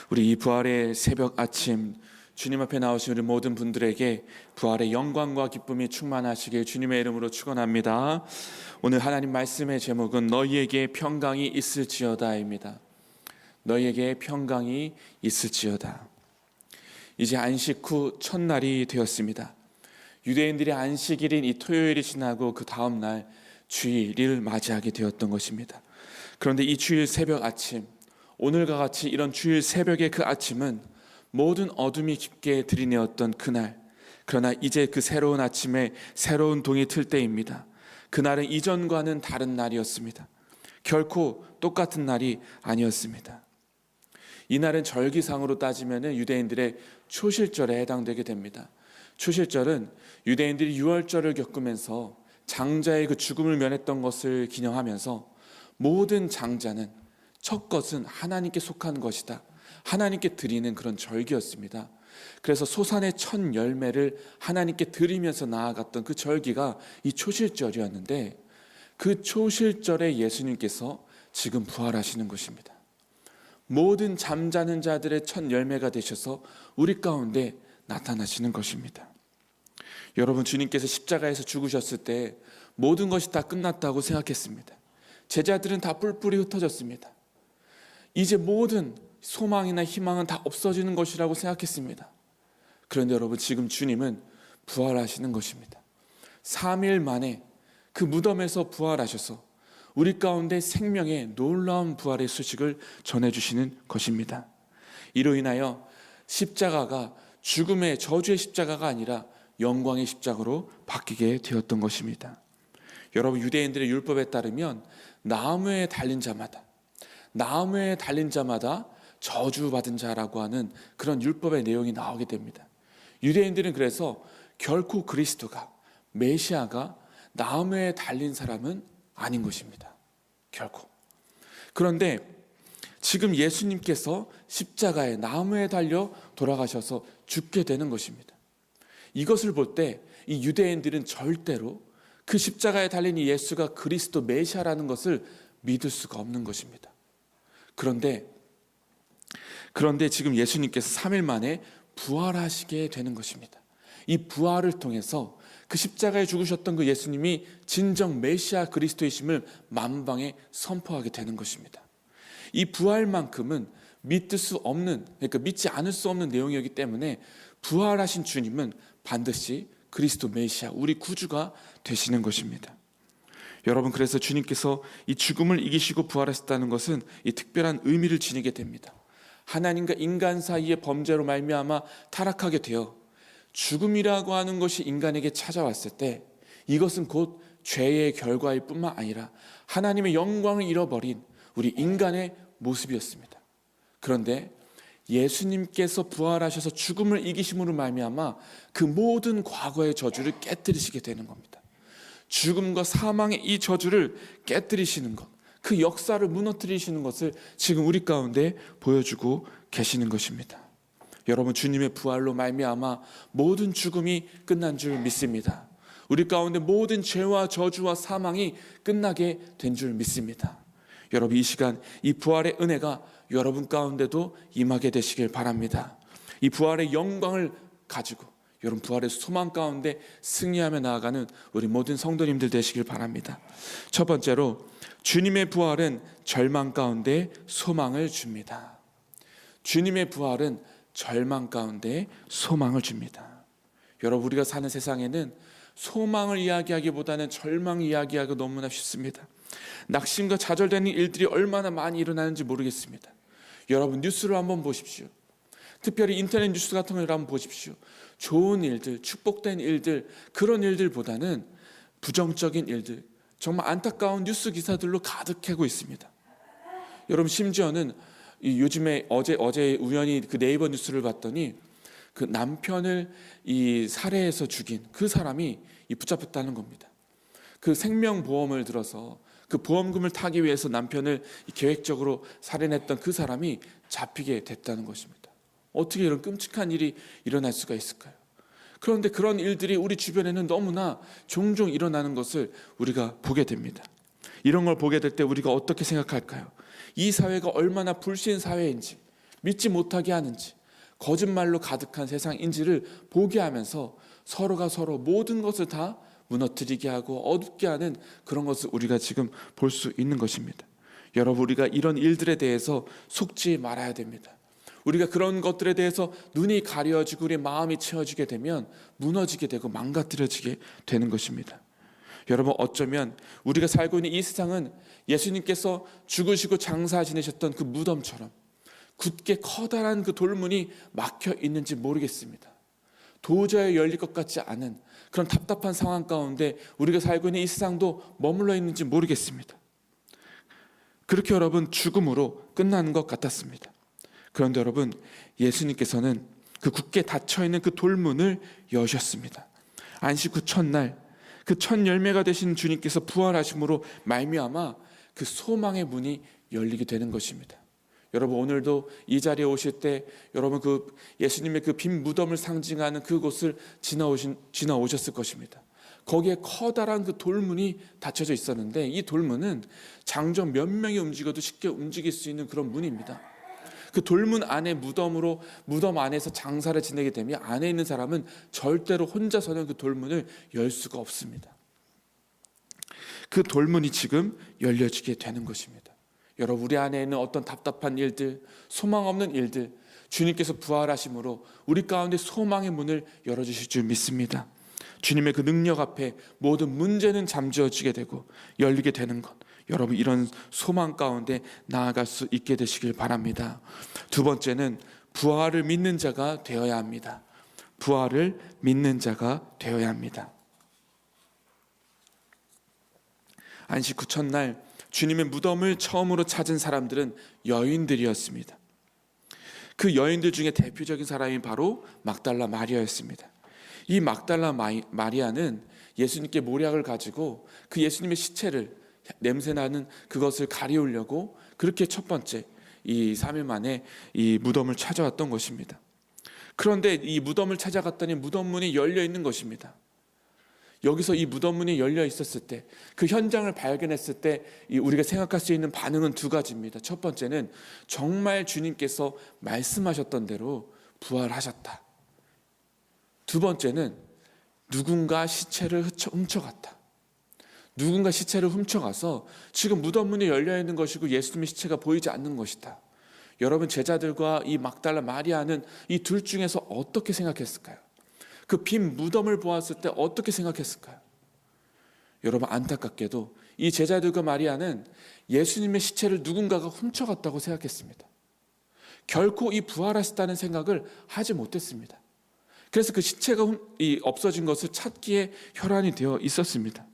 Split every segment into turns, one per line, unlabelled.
우리 이 부활의 새벽 아침 주님 앞에 나오신 우리 모든 분들에게 부활의 영광과 기쁨이 충만하시길 주님의 이름으로 축원합니다. 오늘 하나님 말씀의 제목은 너희에게 평강이 있을지어다입니다. 너희에게 평강이 있을지어다. 이제 안식 후 첫날이 되었습니다. 유대인들의 안식일인 이 토요일이 지나고 그 다음 날 주일을 맞이하게 되었던 것입니다. 그런데 이 주일 새벽 아침, 오늘과 같이 이런 주일 새벽의 그 아침은 모든 어둠이 깊게 들이내었던 그날, 그러나 이제 그 새로운 아침에 새로운 동이 틀 때입니다. 그날은 이전과는 다른 날이었습니다. 결코 똑같은 날이 아니었습니다. 이날은 절기상으로 따지면 유대인들의 초실절에 해당되게 됩니다. 초실절은 유대인들이 유월절을 겪으면서 장자의 그 죽음을 면했던 것을 기념하면서 모든 장자는 첫 것은 하나님께 속한 것이다, 하나님께 드리는 그런 절기였습니다. 그래서 소산의 첫 열매를 하나님께 드리면서 나아갔던 그 절기가 이 초실절이었는데, 그 초실절에 예수님께서 지금 부활하시는 것입니다. 모든 잠자는 자들의 첫 열매가 되셔서 우리 가운데 나타나시는 것입니다. 여러분, 주님께서 십자가에서 죽으셨을 때 모든 것이 다 끝났다고 생각했습니다. 제자들은 다 뿔뿔이 흩어졌습니다. 이제 모든 소망이나 희망은 다 없어지는 것이라고 생각했습니다. 그런데 여러분, 지금 주님은 부활하시는 것입니다. 3일 만에 그 무덤에서 부활하셔서 우리 가운데 생명의 놀라운 부활의 소식을 전해주시는 것입니다. 이로 인하여 십자가가 죽음의 저주의 십자가가 아니라 영광의 십자가로 바뀌게 되었던 것입니다. 여러분, 유대인들의 율법에 따르면 나무에 달린 자마다 저주받은 자라고 하는 그런 율법의 내용이 나오게 됩니다. 유대인들은 그래서 결코 그리스도가, 메시아가 나무에 달린 사람은 아닌 것입니다. 결코. 그런데 지금 예수님께서 십자가에, 나무에 달려 돌아가셔서 죽게 되는 것입니다. 이것을 볼 때 이 유대인들은 절대로 그 십자가에 달린 이 예수가 그리스도 메시아라는 것을 믿을 수가 없는 것입니다. 그런데 지금 예수님께서 3일 만에 부활하시게 되는 것입니다. 이 부활을 통해서 그 십자가에 죽으셨던 그 예수님이 진정 메시아 그리스도이심을 만방에 선포하게 되는 것입니다. 이 부활만큼은 믿지 않을 수 없는 내용이기 때문에 부활하신 주님은 반드시 그리스도 메시아, 우리 구주가 되시는 것입니다. 여러분, 그래서 주님께서 이 죽음을 이기시고 부활하셨다는 것은 이 특별한 의미를 지니게 됩니다. 하나님과 인간 사이의 범죄로 말미암아 타락하게 되어 죽음이라고 하는 것이 인간에게 찾아왔을 때 이것은 곧 죄의 결과일 뿐만 아니라 하나님의 영광을 잃어버린 우리 인간의 모습이었습니다. 그런데 예수님께서 부활하셔서 죽음을 이기심으로 말미암아 그 모든 과거의 저주를 깨뜨리시게 되는 겁니다. 죽음과 사망의 이 저주를 깨뜨리시는 것, 그 역사를 무너뜨리시는 것을 지금 우리 가운데 보여주고 계시는 것입니다. 여러분, 주님의 부활로 말미암아 모든 죽음이 끝난 줄 믿습니다. 우리 가운데 모든 죄와 저주와 사망이 끝나게 된 줄 믿습니다. 여러분, 이 시간 이 부활의 은혜가 여러분 가운데도 임하게 되시길 바랍니다. 이 부활의 영광을 가지고 여러분 부활의 소망 가운데 승리하며 나아가는 우리 모든 성도님들 되시길 바랍니다. 첫 번째로, 주님의 부활은 절망 가운데 소망을 줍니다. 주님의 부활은 절망 가운데 소망을 줍니다. 여러분, 우리가 사는 세상에는 소망을 이야기하기보다는 절망 이야기하기가 너무나 쉽습니다. 낙심과 좌절되는 일들이 얼마나 많이 일어나는지 모르겠습니다. 여러분, 뉴스를 한번 보십시오. 특별히 인터넷 뉴스 같은 걸 한번 보십시오. 좋은 일들, 축복된 일들, 그런 일들보다는 부정적인 일들, 정말 안타까운 뉴스 기사들로 가득하고 있습니다. 여러분, 심지어는 요즘에 어제 우연히 그 네이버 뉴스를 봤더니 그 남편을 살해해서 죽인 그 사람이 붙잡혔다는 겁니다. 그 생명보험을 들어서 그 보험금을 타기 위해서 남편을 계획적으로 살인했던 그 사람이 잡히게 됐다는 것입니다. 어떻게 이런 끔찍한 일이 일어날 수가 있을까요? 그런데 그런 일들이 우리 주변에는 너무나 종종 일어나는 것을 우리가 보게 됩니다. 이런 걸 보게 될 때 우리가 어떻게 생각할까요? 이 사회가 얼마나 불신 사회인지, 믿지 못하게 하는지, 거짓말로 가득한 세상인지를 보게 하면서 서로가 서로 모든 것을 다 무너뜨리게 하고 어둡게 하는 그런 것을 우리가 지금 볼 수 있는 것입니다. 여러분, 우리가 이런 일들에 대해서 속지 말아야 됩니다. 우리가 그런 것들에 대해서 눈이 가려지고 우리의 마음이 채워지게 되면 무너지게 되고 망가뜨려지게 되는 것입니다. 여러분, 어쩌면 우리가 살고 있는 이 세상은 예수님께서 죽으시고 장사 지내셨던 그 무덤처럼 굳게 커다란 그 돌문이 막혀 있는지 모르겠습니다. 도저히 열릴 것 같지 않은 그런 답답한 상황 가운데 우리가 살고 있는 이 세상도 머물러 있는지 모르겠습니다. 그렇게 여러분, 죽음으로 끝나는 것 같았습니다. 그런데 여러분, 예수님께서는 그 굳게 닫혀있는 그 돌문을 여셨습니다. 안식 후 첫날 그 첫 열매가 되신 주님께서 부활하심으로 말미암아 그 소망의 문이 열리게 되는 것입니다. 여러분, 오늘도 이 자리에 오실 때 여러분 그 예수님의 그 빈 무덤을 상징하는 그곳을 지나오셨을 것입니다. 거기에 커다란 그 돌문이 닫혀져 있었는데 이 돌문은 장정 몇 명이 움직여도 쉽게 움직일 수 있는 그런 문입니다. 그 돌문 안에 무덤 안에서 장사를 지내게 되면 안에 있는 사람은 절대로 혼자서는 그 돌문을 열 수가 없습니다. 그 돌문이 지금 열려지게 되는 것입니다. 여러분, 우리 안에 있는 어떤 답답한 일들, 소망 없는 일들, 주님께서 부활하심으로 우리 가운데 소망의 문을 열어주실 줄 믿습니다. 주님의 그 능력 앞에 모든 문제는 잠재워지게 되고 열리게 되는 것, 여러분, 이런 소망 가운데 나아갈 수 있게 되시길 바랍니다. 두 번째는 부활을 믿는 자가 되어야 합니다. 부활을 믿는 자가 되어야 합니다. 안식 후 첫날 주님의 무덤을 처음으로 찾은 사람들은 여인들이었습니다. 그 여인들 중에 대표적인 사람이 바로 막달라 마리아였습니다. 이 막달라 마리아는 예수님께 모략을 가지고 그 예수님의 시체를 냄새나는 그것을 가리우려고 그렇게 첫 번째 이 3일 만에 이 무덤을 찾아왔던 것입니다. 그런데 이 무덤을 찾아갔더니 무덤 문이 열려 있는 것입니다. 여기서 이 무덤 문이 열려 있었을 때, 그 현장을 발견했을 때 우리가 생각할 수 있는 반응은 두 가지입니다. 첫 번째는 정말 주님께서 말씀하셨던 대로 부활하셨다. 두 번째는 누군가 시체를 훔쳐갔다. 누군가 시체를 훔쳐가서 지금 무덤 문이 열려 있는 것이고 예수님의 시체가 보이지 않는 것이다. 여러분, 제자들과 이 막달라 마리아는 이 둘 중에서 어떻게 생각했을까요? 그 빈 무덤을 보았을 때 어떻게 생각했을까요? 여러분, 안타깝게도 이 제자들과 마리아는 예수님의 시체를 누군가가 훔쳐갔다고 생각했습니다. 결코 이 부활하셨다는 생각을 하지 못했습니다. 그래서 그 시체가 없어진 것을 찾기에 혈안이 되어 있었습니다.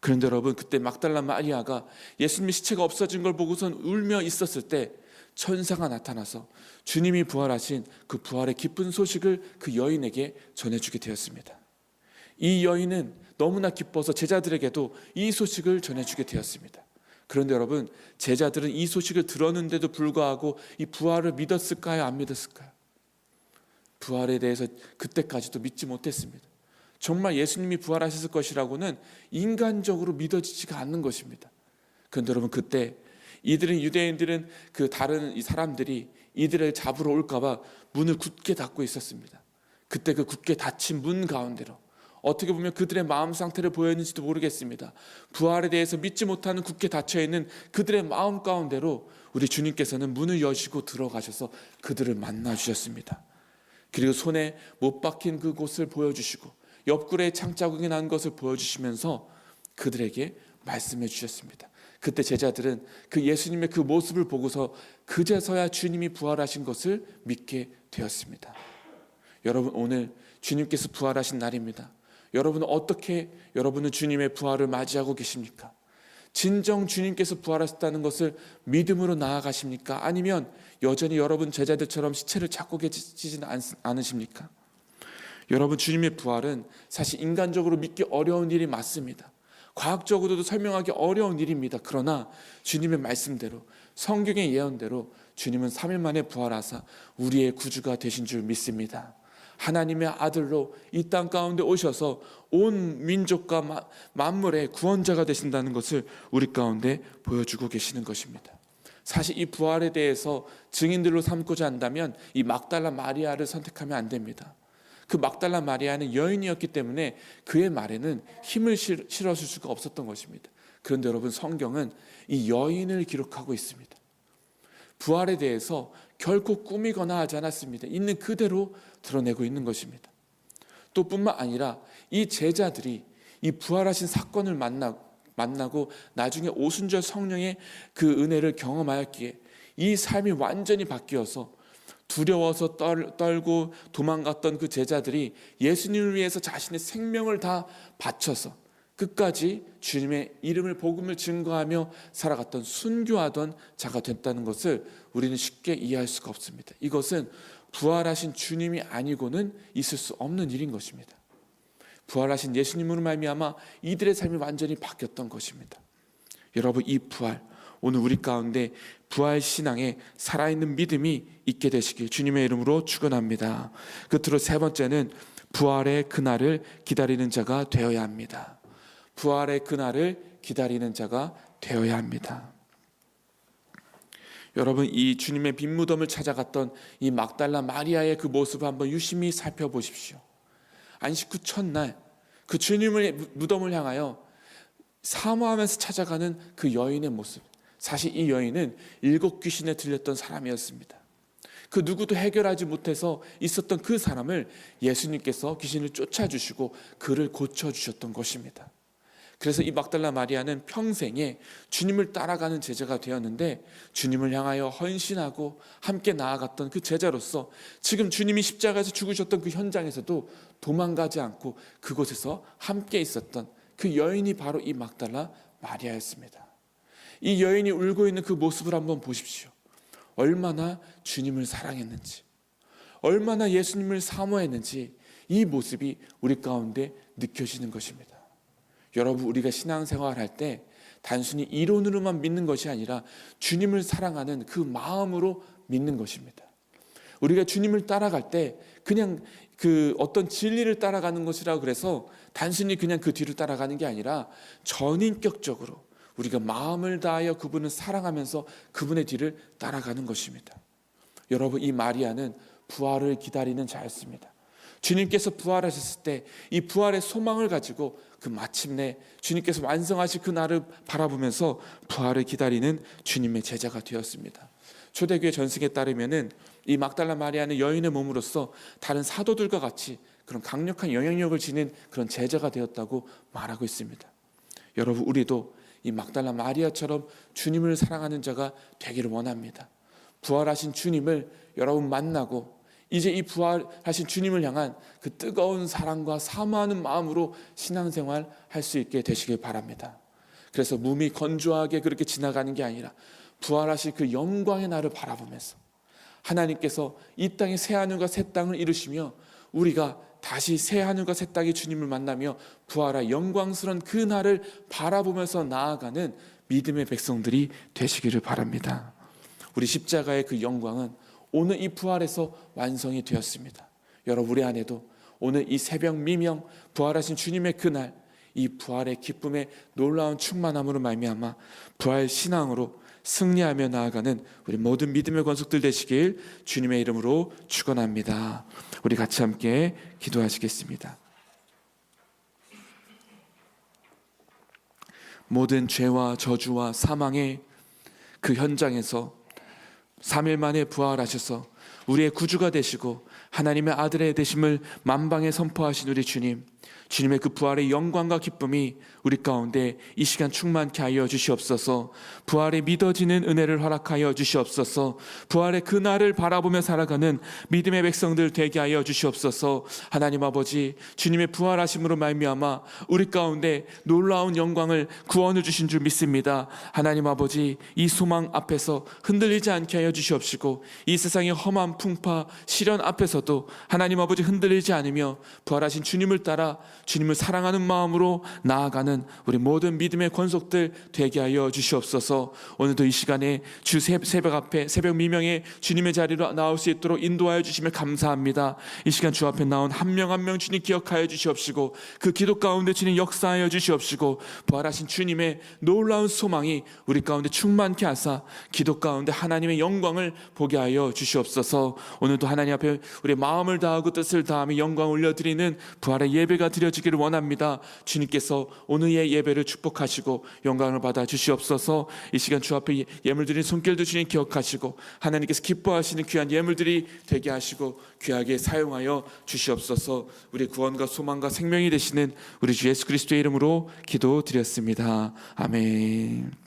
그런데 여러분, 그때 막달라 마리아가 예수님의 시체가 없어진 걸 보고선 울며 있었을 때 천사가 나타나서 주님이 부활하신 그 부활의 기쁜 소식을 그 여인에게 전해주게 되었습니다. 이 여인은 너무나 기뻐서 제자들에게도 이 소식을 전해주게 되었습니다. 그런데 여러분, 제자들은 이 소식을 들었는데도 불구하고 이 부활을 믿었을까요? 안 믿었을까요? 부활에 대해서 그때까지도 믿지 못했습니다. 정말 예수님이 부활하셨을 것이라고는 인간적으로 믿어지지가 않는 것입니다. 그런데 여러분, 그때 유대인들은 그 다른 이 사람들이 이들을 잡으러 올까봐 문을 굳게 닫고 있었습니다. 그때 그 굳게 닫힌 문 가운데로 어떻게 보면 그들의 마음 상태를 보였는지도 모르겠습니다. 부활에 대해서 믿지 못하는 굳게 닫혀있는 그들의 마음 가운데로 우리 주님께서는 문을 여시고 들어가셔서 그들을 만나주셨습니다. 그리고 손에 못 박힌 그곳을 보여주시고 옆구리에 창자국이 난 것을 보여주시면서 그들에게 말씀해 주셨습니다. 그때 제자들은 그 예수님의 그 모습을 보고서 그제서야 주님이 부활하신 것을 믿게 되었습니다. 여러분, 오늘 주님께서 부활하신 날입니다. 여러분은 어떻게 여러분은 주님의 부활을 맞이하고 계십니까? 진정 주님께서 부활하셨다는 것을 믿음으로 나아가십니까? 아니면 여전히 여러분 제자들처럼 시체를 찾고 계시지는 않으십니까? 여러분, 주님의 부활은 사실 인간적으로 믿기 어려운 일이 맞습니다. 과학적으로도 설명하기 어려운 일입니다. 그러나 주님의 말씀대로, 성경의 예언대로 주님은 3일 만에 부활하사 우리의 구주가 되신 줄 믿습니다. 하나님의 아들로 이 땅 가운데 오셔서 온 민족과 만물의 구원자가 되신다는 것을 우리 가운데 보여주고 계시는 것입니다. 사실 이 부활에 대해서 증인들로 삼고자 한다면 이 막달라 마리아를 선택하면 안 됩니다. 그 막달라 마리아는 여인이었기 때문에 그의 말에는 힘을 실어줄 수가 없었던 것입니다. 그런데 여러분, 성경은 이 여인을 기록하고 있습니다. 부활에 대해서 결코 꾸미거나 하지 않았습니다. 있는 그대로 드러내고 있는 것입니다. 또 뿐만 아니라 이 제자들이 이 부활하신 사건을 만나고 나중에 오순절 성령의 그 은혜를 경험하였기에 이 삶이 완전히 바뀌어서 두려워서 떨고 도망갔던 그 제자들이 예수님을 위해서 자신의 생명을 다 바쳐서 끝까지 주님의 이름을 복음을 증거하며 살아갔던 순교하던 자가 됐다는 것을 우리는 쉽게 이해할 수가 없습니다. 이것은 부활하신 주님이 아니고는 있을 수 없는 일인 것입니다. 부활하신 예수님으로 말미암아 이들의 삶이 완전히 바뀌었던 것입니다. 여러분, 이 부활, 오늘 우리 가운데 부활 신앙에 살아있는 믿음이 있게 되시길 주님의 이름으로 축원합니다. 끝으로 세 번째는 부활의 그날을 기다리는 자가 되어야 합니다. 부활의 그날을 기다리는 자가 되어야 합니다. 여러분, 이 주님의 빈 무덤을 찾아갔던 이 막달라 마리아의 그 모습을 한번 유심히 살펴보십시오. 안식 후 첫날 그 주님의 무덤을 향하여 사모하면서 찾아가는 그 여인의 모습. 사실 이 여인은 7 귀신에 들렸던 사람이었습니다. 그 누구도 해결하지 못해서 있었던 그 사람을 예수님께서 귀신을 쫓아주시고 그를 고쳐주셨던 것입니다. 그래서 이 막달라 마리아는 평생에 주님을 따라가는 제자가 되었는데, 주님을 향하여 헌신하고 함께 나아갔던 그 제자로서 지금 주님이 십자가에서 죽으셨던 그 현장에서도 도망가지 않고 그곳에서 함께 있었던 그 여인이 바로 이 막달라 마리아였습니다. 이 여인이 울고 있는 그 모습을 한번 보십시오. 얼마나 주님을 사랑했는지, 얼마나 예수님을 사모했는지 이 모습이 우리 가운데 느껴지는 것입니다. 여러분, 우리가 신앙생활할 때 단순히 이론으로만 믿는 것이 아니라 주님을 사랑하는 그 마음으로 믿는 것입니다. 우리가 주님을 따라갈 때 그냥 그 어떤 진리를 따라가는 것이라고 그래서 단순히 그냥 그 뒤를 따라가는 게 아니라 전인격적으로 우리가 마음을 다하여 그분을 사랑하면서 그분의 뒤를 따라가는 것입니다. 여러분, 이 마리아는 부활을 기다리는 자였습니다. 주님께서 부활하셨을 때 이 부활의 소망을 가지고 그 마침내 주님께서 완성하실 그 날을 바라보면서 부활을 기다리는 주님의 제자가 되었습니다. 초대교회 전승에 따르면은 이 막달라 마리아는 여인의 몸으로서 다른 사도들과 같이 그런 강력한 영향력을 지닌 그런 제자가 되었다고 말하고 있습니다. 여러분, 우리도 이 막달라 마리아처럼 주님을 사랑하는 자가 되기를 원합니다. 부활하신 주님을 여러분 만나고 이제 이 부활하신 주님을 향한 그 뜨거운 사랑과 사모하는 마음으로 신앙생활 할 수 있게 되시길 바랍니다. 그래서 몸이 건조하게 그렇게 지나가는 게 아니라 부활하실 그 영광의 날을 바라보면서 하나님께서 이 땅에 새 하늘과 새 땅을 이루시며 우리가 다시 새 하늘과 새 땅의 주님을 만나며 부활할 영광스러운 그 날을 바라보면서 나아가는 믿음의 백성들이 되시기를 바랍니다. 우리 십자가의 그 영광은 오늘 이 부활에서 완성이 되었습니다. 여러분, 우리 안에도 오늘 이 새벽 미명 부활하신 주님의 그날, 이 부활의 기쁨의 놀라운 충만함으로 말미암아 부활 신앙으로 승리하며 나아가는 우리 모든 믿음의 권속들 되시길 주님의 이름으로 축원합니다. 우리 같이 함께 기도하시겠습니다. 모든 죄와 저주와 사망의 그 현장에서 3일 만에 부활하셔서 우리의 구주가 되시고 하나님의 아들의 되심을 만방에 선포하신 우리 주님, 주님의 그 부활의 영광과 기쁨이 우리 가운데 이 시간 충만케 하여 주시옵소서. 부활에 믿어지는 은혜를 허락하여 주시옵소서. 부활의 그날을 바라보며 살아가는 믿음의 백성들 되게 하여 주시옵소서. 하나님 아버지, 주님의 부활하심으로 말미암아 우리 가운데 놀라운 영광을 구원을 주신 줄 믿습니다. 하나님 아버지, 이 소망 앞에서 흔들리지 않게 하여 주시옵시고 이 세상의 험한 험한 풍파 시련 앞에서도 하나님 아버지 흔들리지 않으며 부활하신 주님을 따라 주님을 사랑하는 마음으로 나아가는 우리 모든 믿음의 권속들 되게 하여 주시옵소서. 오늘도 이 시간에 주 새벽 앞에 새벽 미명에 주님의 자리로 나올 수 있도록 인도하여 주시면 감사합니다. 이 시간 주 앞에 나온 한 명 한 명 주님 기억하여 주시옵시고 그 기도 가운데 주님 역사하여 주시옵시고 부활하신 주님의 놀라운 소망이 우리 가운데 충만케 하사 기도 가운데 하나님의 영광을 보게 하여 주시옵소서. 오늘도 하나님 앞에 우리 마음을 다하고 뜻을 다하며 영광 올려드리는 부활의 예배가 드려지기를 원합니다. 주님께서 오늘의 예배를 축복하시고 영광을 받아 주시옵소서. 이 시간 주 앞에 예물 드린 손길도 주님 기억하시고 하나님께서 기뻐하시는 귀한 예물들이 되게 하시고 귀하게 사용하여 주시옵소서. 우리 구원과 소망과 생명이 되시는 우리 주 예수 그리스도의 이름으로 기도드렸습니다. 아멘.